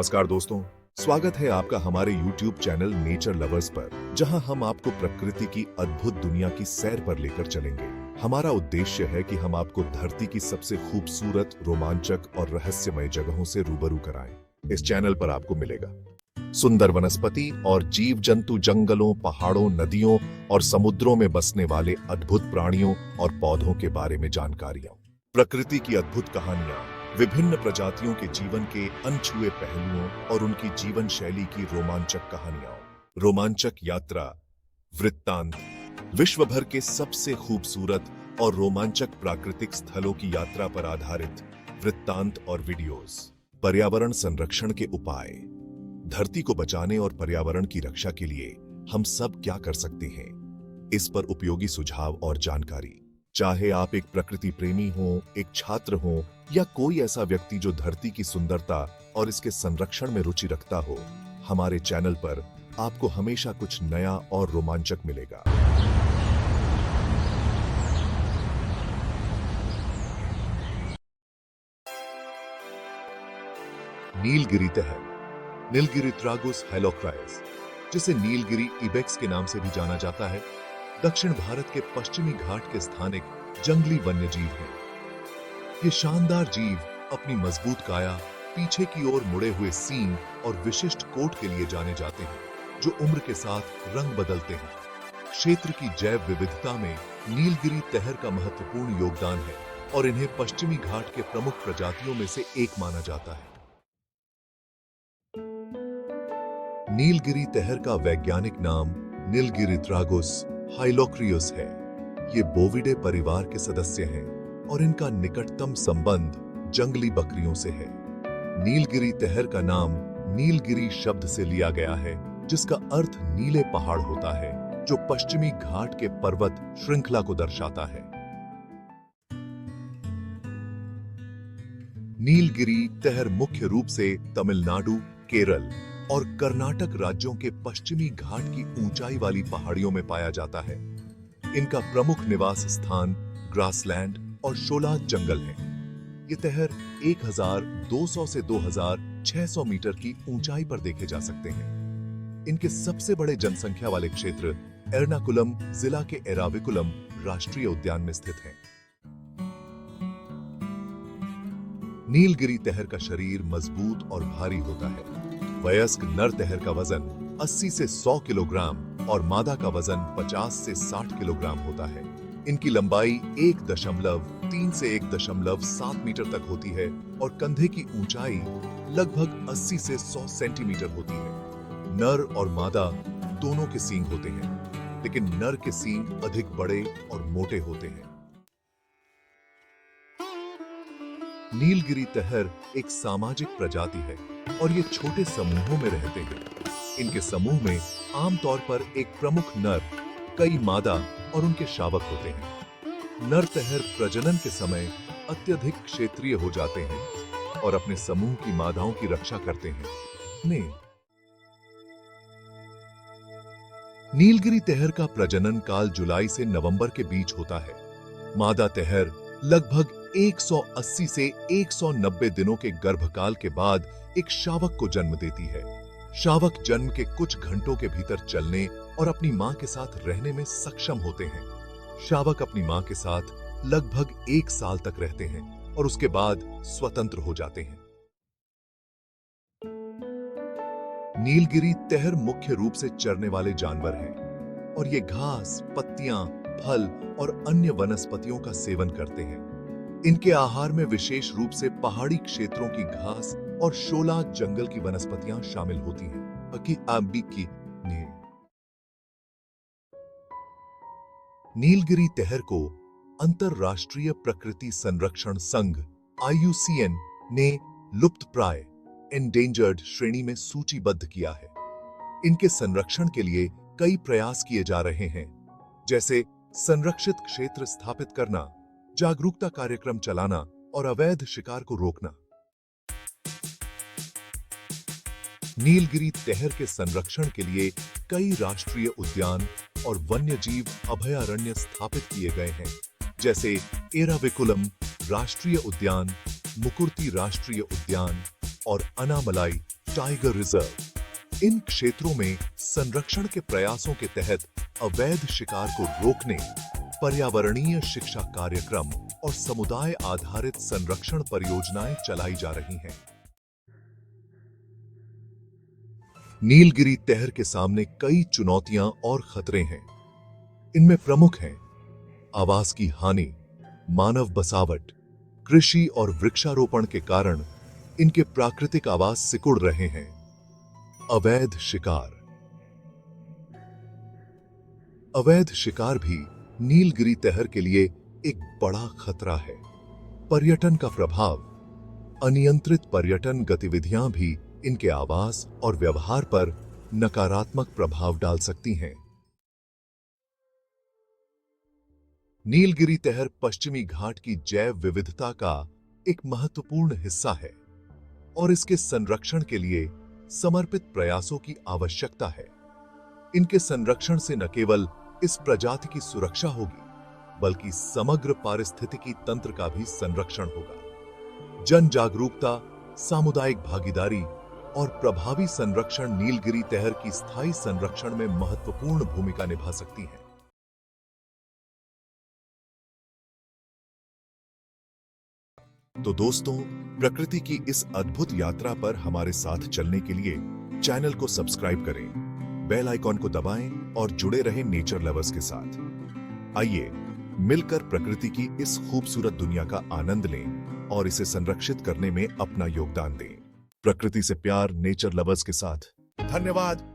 नमस्कार दोस्तों, स्वागत है आपका हमारे YouTube चैनल नेचर लवर्स पर, जहां हम आपको प्रकृति की अद्भुत दुनिया की सैर पर लेकर चलेंगे। हमारा उद्देश्य है कि हम आपको धरती की सबसे खूबसूरत, रोमांचक और रहस्यमय जगहों से रूबरू कराएं। इस चैनल पर आपको मिलेगा सुंदर वनस्पति और जीव जंतु, जंगलों, पहाड़ों, नदियों और समुद्रों में बसने वाले अद्भुत प्राणियों और पौधों के बारे में जानकारियां, प्रकृति की अद्भुत कहानियां, विभिन्न प्रजातियों के जीवन के अनछुए पहलुओं और उनकी जीवन शैली की रोमांचक कहानियां, रोमांचक यात्रा वृत्तांत, विश्व भर के सबसे खूबसूरत और रोमांचक प्राकृतिक स्थलों की यात्रा पर आधारित वृत्तांत और वीडियोस, पर्यावरण संरक्षण के उपाय, धरती को बचाने और पर्यावरण की रक्षा के लिए हम सब क्या कर सकते हैं, इस पर उपयोगी सुझाव और जानकारी। चाहे आप एक प्रकृति प्रेमी हो, एक छात्र हो या कोई ऐसा व्यक्ति जो धरती की सुंदरता और इसके संरक्षण में रुचि रखता हो, हमारे चैनल पर आपको हमेशा कुछ नया और रोमांचक मिलेगा। नीलगिरी तहर, नीलगिरी ट्रागोस हेलोक्राइस, जिसे नीलगिरी इबेक्स के नाम से भी जाना जाता है, दक्षिण भारत के पश्चिमी घाट के स्थानिक जंगली वन्यजीव है। ये शानदार जीव अपनी मजबूत काया, पीछे की ओर मुड़े हुए सींग और विशिष्ट कोट के लिए जाने जाते हैं, जो उम्र के साथ रंग बदलते हैं। क्षेत्र की जैव विविधता में नीलगिरी तहर का महत्वपूर्ण योगदान है और इन्हें पश्चिमी घाट के प्रमुख प्रजातियों में से एक माना जाता है। नीलगिरी तहर का वैज्ञानिक नाम नीलगिरी ट्रागोस हाइलोक्रियस है। ये बोविडे परिवार के सदस्य हैं और इनका निकटतम संबंध जंगली बकरियों से है। नीलगिरी तहर का नाम नीलगिरी शब्द से लिया गया है, जिसका अर्थ नीले पहाड़ होता है, जो पश्चिमी घाट के पर्वत श्रृंखला को दर्शाता है। नीलगिरी तहर मुख्य रूप से तमिलनाडु, केरल और कर्नाटक राज्यों के पश्चिमी घाट की ऊंचाई वाली पहाड़ियों में पाया जाता है। इनका प्रमुख निवास स्थान ग्रासलैंड और शोला जंगल है। ये तहर 1200 से 2600 मीटर की ऊंचाई पर देखे जा सकते हैं। इनके सबसे बड़े जनसंख्या वाले क्षेत्र एर्नाकुलम जिला के एराविकुलम राष्ट्रीय उद्यान में स्थित हैं। नीलगिरी तहर का शरीर मजबूत और भारी होता है। वयस्क नर तहर का वजन 80 से 100 किलोग्राम और मादा का वजन 50 से 60 किलोग्राम होता है। इनकी लंबाई 1.3 से 1.7 मीटर तक होती है और कंधे की ऊंचाई लगभग 80 से 100 सेंटीमीटर होती है। नर और मादा दोनों के सींग होते हैं, लेकिन नर के सींग अधिक बड़े और मोटे होते हैं। नीलगिरी तहर एक सामाजिक प्रजाति है और ये छोटे समूहों में रहते हैं। इनके समूह में आमतौर पर एक प्रमुख नर, कई मादा और उनके शावक होते हैं। नर तहर प्रजनन के समय अत्यधिक क्षेत्रीय हो जाते हैं और अपने समूह की मादाओं की रक्षा करते हैं। नीलगिरी तहर का प्रजनन काल जुलाई से नवंबर के बीच होता है। मादा तहर लगभग 180 से 190 दिनों के गर्भकाल के बाद एक शावक को जन्म देती है। शावक जन्म के कुछ घंटों के भीतर चलने और अपनी मां के साथ रहने में सक्षम होते हैं। शावक अपनी मां के साथ लगभग 1 साल तक रहते हैं और उसके बाद स्वतंत्र हो जाते हैं। नीलगिरी तहर मुख्य रूप से चरने वाले जानवर हैं और ये घास, पत्तियां, फल और अन्य वनस्पतियों का सेवन करते हैं। इनके आहार में विशेष रूप से पहाड़ी क्षेत्रों की घास और शोला जंगल की वनस्पतियां शामिल होती हैं। नीलगिरी तहर को अंतरराष्ट्रीय प्रकृति संरक्षण संघ IUCN ने लुप्तप्राय एंडेंजर्ड श्रेणी में सूचीबद्ध किया है। इनके संरक्षण के लिए कई प्रयास किए जा रहे हैं, जैसे संरक्षित क्षेत्र स्थापित करना, जागरूकता कार्यक्रम चलाना और अवैध शिकार को रोकना। नीलगिरी तहर के संरक्षण के लिए कई राष्ट्रीय उद्यान और वन्यजीव अभयारण्य स्थापित किए गए हैं, जैसे एराविकुलम राष्ट्रीय उद्यान, मुकुर्ती राष्ट्रीय उद्यान और अनामलाई टाइगर रिजर्व। इन क्षेत्रों में संरक्षण के प्रयासों के तहत अवैध शिकार को रोकने, पर्यावरणीय शिक्षा कार्यक्रम और समुदाय आधारित संरक्षण परियोजनाएं चलाई जा रही हैं। नीलगिरी तहर के सामने कई चुनौतियां और खतरे हैं। इनमें प्रमुख हैं आवास की हानि, मानव बसावट, कृषि और वृक्षारोपण के कारण इनके प्राकृतिक आवास सिकुड़ रहे हैं, अवैध शिकार। अवैध शिकार भी नीलगिरी तहर के लिए एक बड़ा खतरा है। पर्यटन का प्रभाव, अनियंत्रित पर्यटन गतिविधियां भी इनके आवास और व्यवहार पर नकारात्मक प्रभाव डाल सकती हैं। नीलगिरी तहर पश्चिमी घाट की जैव विविधता का एक महत्वपूर्ण हिस्सा है और इसके संरक्षण के लिए समर्पित प्रयासों की आवश्यकता है। इनके संरक्षण से न केवल इस प्रजाति की सुरक्षा होगी, बल्कि समग्र पारिस्थितिकी तंत्र का भी संरक्षण होगा। जन जागरूकता, सामुदायिक भागीदारी और प्रभावी संरक्षण नीलगिरी तहर की स्थायी संरक्षण में महत्वपूर्ण भूमिका निभा सकती हैं। तो दोस्तों, प्रकृति की इस अद्भुत यात्रा पर हमारे साथ चलने के लिए चैनल को सब्सक्राइब करें, बेल आइकॉन को दबाएं और जुड़े रहें नेचर लवर्स के साथ। आइए मिलकर प्रकृति की इस खूबसूरत दुनिया का आनंद लें और इसे संरक्षित करने में अपना योगदान दें। प्रकृति से प्यार, नेचर लवर्स के साथ। धन्यवाद।